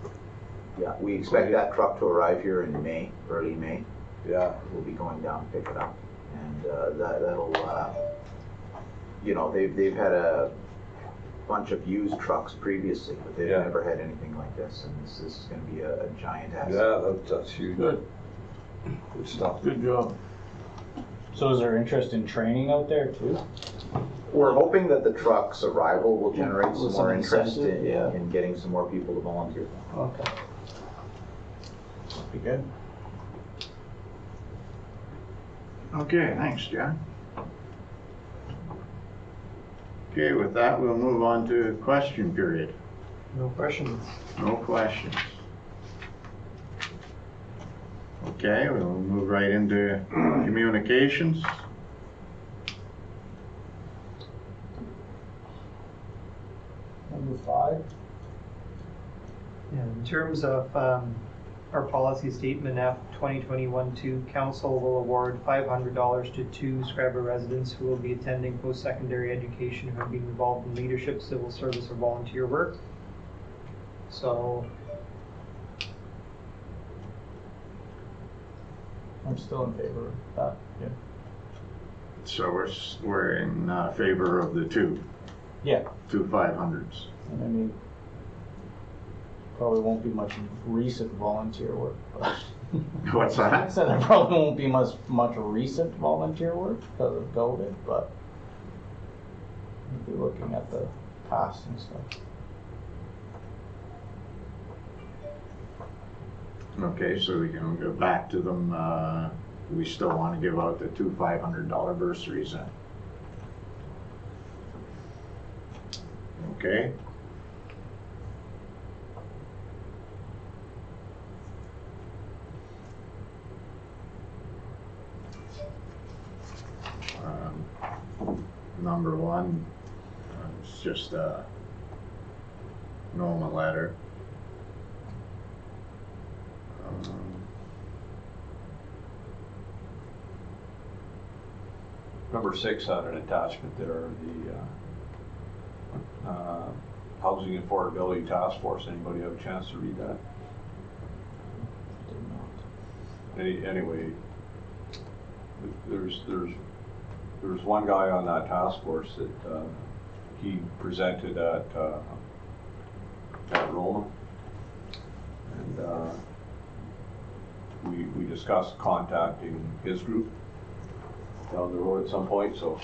Yeah, we expect that truck to arrive here in May, early May. Yeah, We'll be going down to pick it up, and that'll, you know, they've had a bunch of used trucks previously, but they've never had anything like this, and this is going to be a giant asset. yeah, that's huge. Good, Good stuff. good job. So is there interest in training out there too? We're hoping that the truck's arrival will generate With some some more interest incentive, yeah. in getting some more people to volunteer. Okay. Be good. okay, thanks, Jan. Okay, with that, we'll move on to question period. No questions. No questions. Okay, we'll move right into communications. Number 5. Yeah, in terms of our policy statement, F 2021-2, council will award $500 to 2 Schreiber residents who will be attending post-secondary education who have been involved in leadership, civil service, or volunteer work. So, I'm still in favor of that. Yeah. So we're in favor of the two Yeah. 500s. And I mean, probably won't be much recent volunteer work, but What's I that? said there probably won't be much recent volunteer work because of COVID, but we'll be looking at the past and stuff. Okay, so we can go back to them. We still want to give out the 2 $500 bursaries then. Okay. Number 1, it's just a normal letter. Number 6 had an attachment there, the Housing Affordability Task Force. Anybody have a chance to read that? Anyway, there's one guy on that task force that he presented at Roma, and we discussed contacting his group down the road at some point. So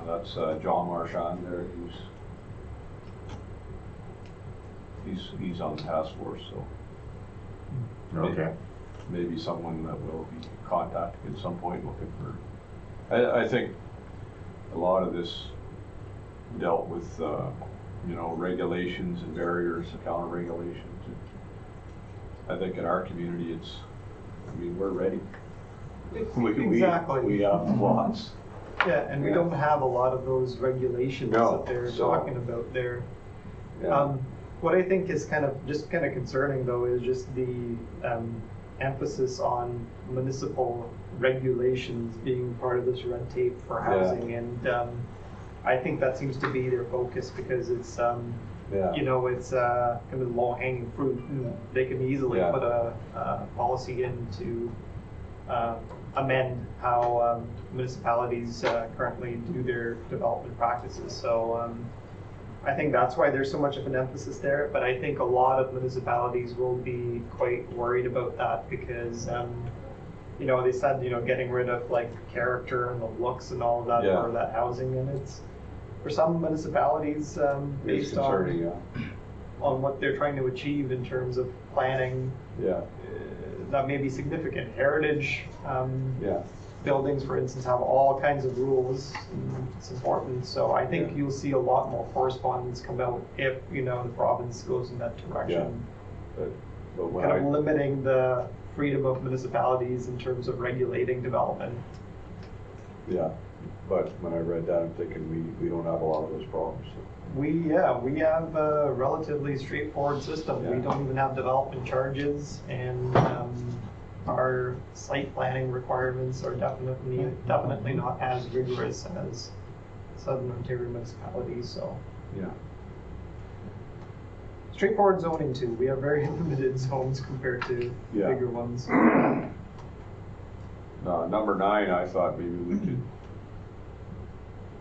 that's John Marchand there. He's on the task force. So Okay. maybe someone that will be contacting at some point looking for. I think a lot of this dealt with regulations and barriers and counter regulations. I think in our community, we're ready. Exactly. We have lots. yeah, and we don't have a lot of those regulations No, that they're so- talking about there. Yeah. What I think is kind of concerning though is just the emphasis on municipal regulations being part of this red tape for housing, and I think that seems to be their focus because it's Yeah. it's kind of low hanging fruit, and they can easily Yeah. put a policy in to amend how municipalities currently do their development practices. So I think that's why there's so much of an emphasis there, but I think a lot of municipalities will be quite worried about that because you know, they said, you know, getting rid of like character and the looks and all of that Yeah. for that housing, and it's for some municipalities It's based concerning, yeah. on what they're trying to achieve in terms of planning, Yeah, that may be significant. Heritage yeah, buildings, for instance, have all kinds of rules. And it's important, so I think Yeah. you'll see a lot more correspondence come out if, you know, the province goes in that direction. but when Kind of I, limiting the freedom of municipalities in terms of regulating development. yeah, but when I read that, I'm thinking we don't have a lot of those problems. We have a relatively straightforward system. We Yeah. don't even have development charges, and our site planning requirements are definitely not as rigorous as Southern Ontario municipalities, so. Yeah. Straightforward zoning too. We have very limited zones compared to Yeah. bigger ones. Number 9, I thought maybe we could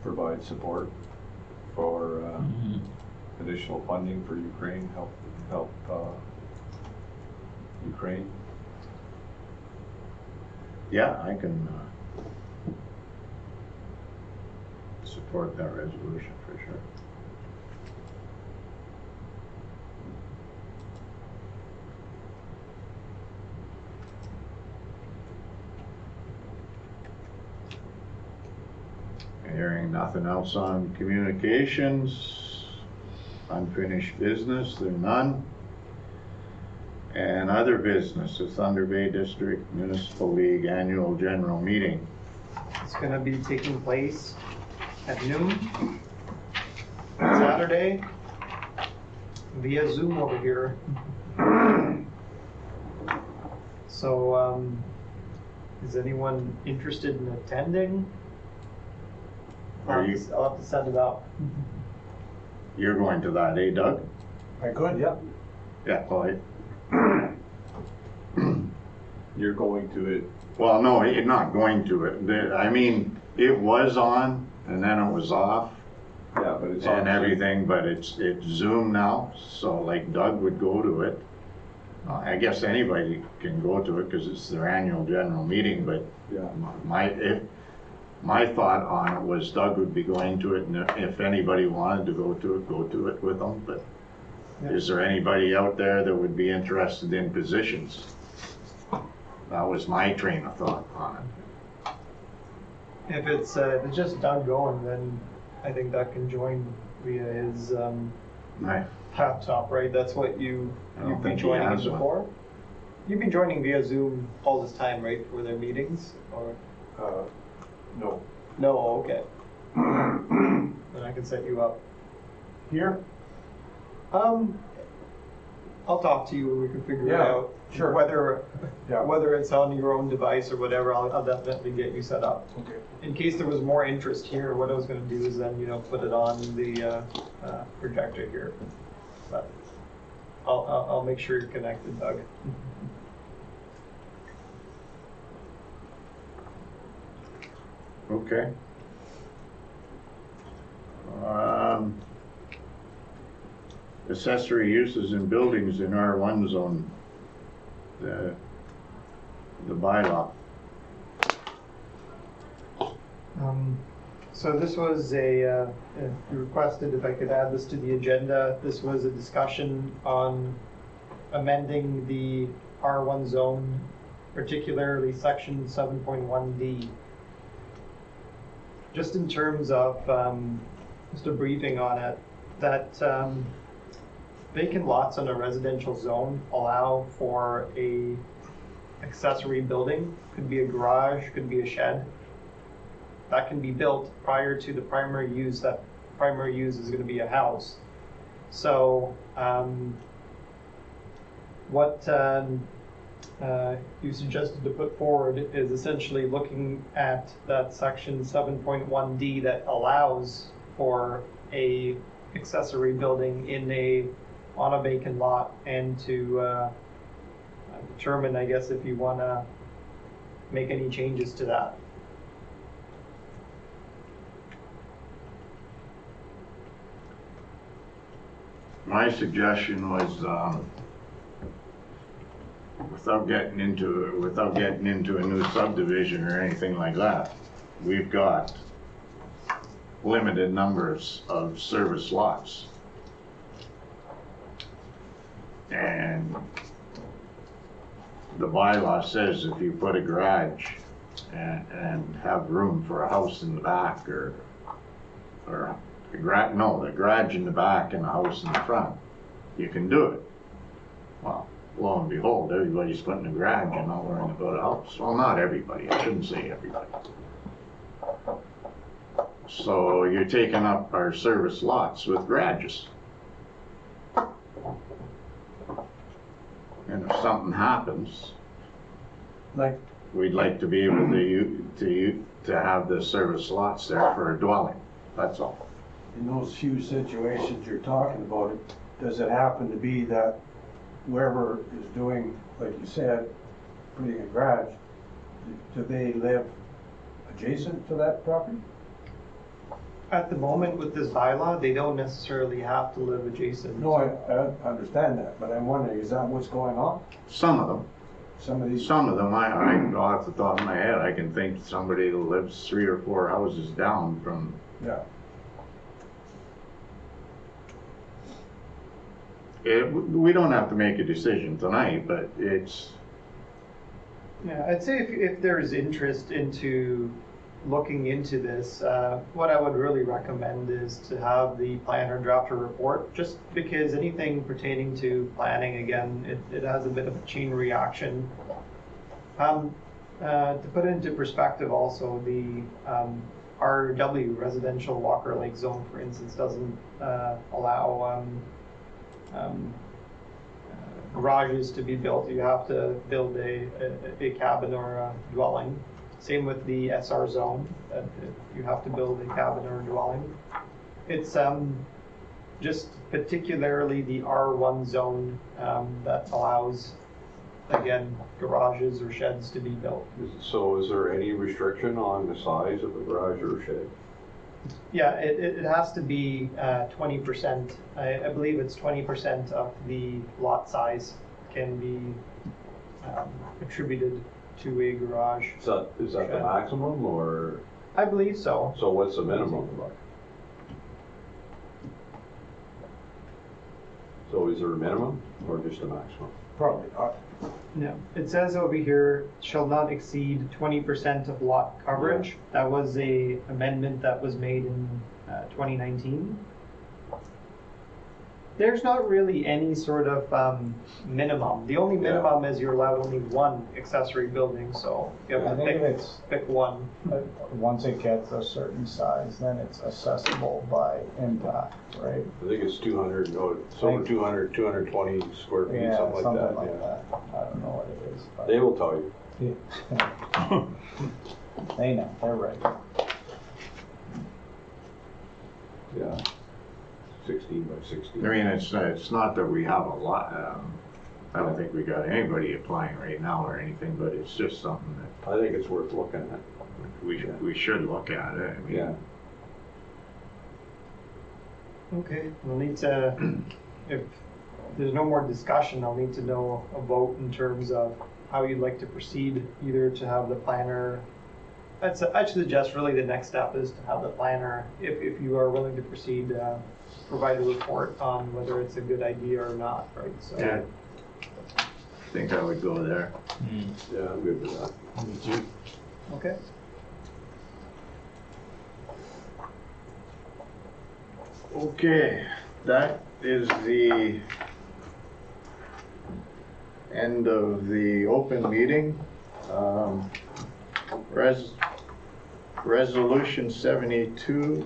provide support for additional funding for Ukraine, help Ukraine. Yeah, I can support that resolution for sure. Hearing nothing else on communications, unfinished business, there none. And other business, the Thunder Bay District Municipal League Annual General Meeting. It's gonna be taking place at noon Saturday via Zoom over here. So, is anyone interested in attending? Are you, I'll have to send it out. you're going to that, eh, Doug? I could, yeah. Yeah, well, You're going to it. well, no, you're not going to it. I mean, it was on and then it was off Yeah, but it's on. and everything, but it's Zoom now, so like Doug would go to it. I guess anybody can go to it because it's their annual general meeting, but Yeah. my thought on it was Doug would be going to it, and if anybody wanted to go to it with them, but is there anybody out there that would be interested in positions? That was my train of thought on it. If it's just Doug going, then I think Doug can join via his Right. laptop, right? That's what I don't you've been think he joining has in one. before? You've been joining via Zoom all this time, right, for their meetings, or? No. No, okay. Then I can set you up. Here? I'll talk to you and we can figure it Yeah, out. sure. Yeah. Whether it's on your own device or whatever, I'll definitely get you set up. Okay. In case there was more interest here, what I was gonna do is then, you know, put it on the projector here. But I'll make sure you're connected, Doug. Okay. Accessory uses in buildings in R1 zone, the bylaw. So this was you requested if I could add this to the agenda. This was a discussion on amending the R1 zone, particularly section 7.1D. Just in terms of, just a briefing on it, that vacant lots in a residential zone allow for a accessory building. Could be a garage, could be a shed. That can be built prior to the primary use. That primary use is going to be a house. So what you suggested to put forward is essentially looking at that section 7.1D that allows for a accessory building on a vacant lot, and to determine, I guess, if you want to make any changes to that. My suggestion was, without getting into a new subdivision or anything like that, we've got limited numbers of service lots. And the bylaw says if you put a garage and have room for a house in the back or the garage in the back and a house in the front, you can do it. Well, lo and behold, everybody's putting a garage and not worrying about a house. Well, not everybody, I shouldn't say everybody. So you're taking up our service lots with garages. And if something happens, Like, we'd like to be able to have the service lots there for a dwelling, that's all. in those few situations you're talking about, does it happen to be that whoever is doing, like you said, putting a garage, do they live adjacent to that property? At the moment with this bylaw, they don't necessarily have to live adjacent. No, I understand that, but I'm wondering, is that what's going on? Some of them, Some of these, I off the top of my head, I can think somebody who lives 3 or 4 houses down from. yeah, We don't have to make a decision tonight, but it's. Yeah, I'd say if there's interest into looking into this, what I would really recommend is to have the planner draft a report, just because anything pertaining to planning, again, it has a bit of a chain reaction. To put it into perspective also, the RW, residential Walker Lake zone, for instance, doesn't allow garages to be built. You have to build a cabin or a dwelling. Same with the SR zone, that you have to build a cabin or a dwelling. It's just particularly the R1 zone that allows, again, garages or sheds to be built. So is there any restriction on the size of a garage or a shed? Yeah, it has to be 20%. I believe it's 20% of the lot size can be attributed to a garage. Is that the maximum, or? I believe so. So what's the minimum? So is there a minimum or just a maximum? probably not. Yeah, it says over here, shall not exceed 20% of lot coverage. That was a amendment that was made in 2019. There's not really any sort of minimum. The only minimum is you're allowed only one accessory building, so you have to pick one. Once it gets a certain size, then it's accessible by impact, right? I think it's 200, no, it's over 200, 220 square feet, Yeah, something like that. I don't know what it is. But They will tell you. they know, they're right. Yeah. 16 by 16. I mean, it's not that we have a lot, I don't think we got anybody applying right now or anything, but it's just something that I think it's worth looking at. we should look at it. I mean, Yeah. Okay, we'll need to, if there's no more discussion, I'll need to know a vote in terms of how you'd like to proceed, either to have the planner, I'd suggest really the next step is to have the planner, if you are willing to proceed, provide a report on whether it's a good idea or not, right? So. Yeah, I think I would go there. Yeah, I'm good with that. Me too. Okay. Okay, that is the end of the open meeting. Resolution 72-22,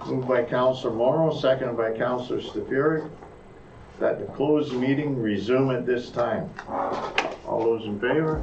moved by Councillor Morrow, seconded by Councillor Staffieri, that the closed meeting resume at this time. All those in favor?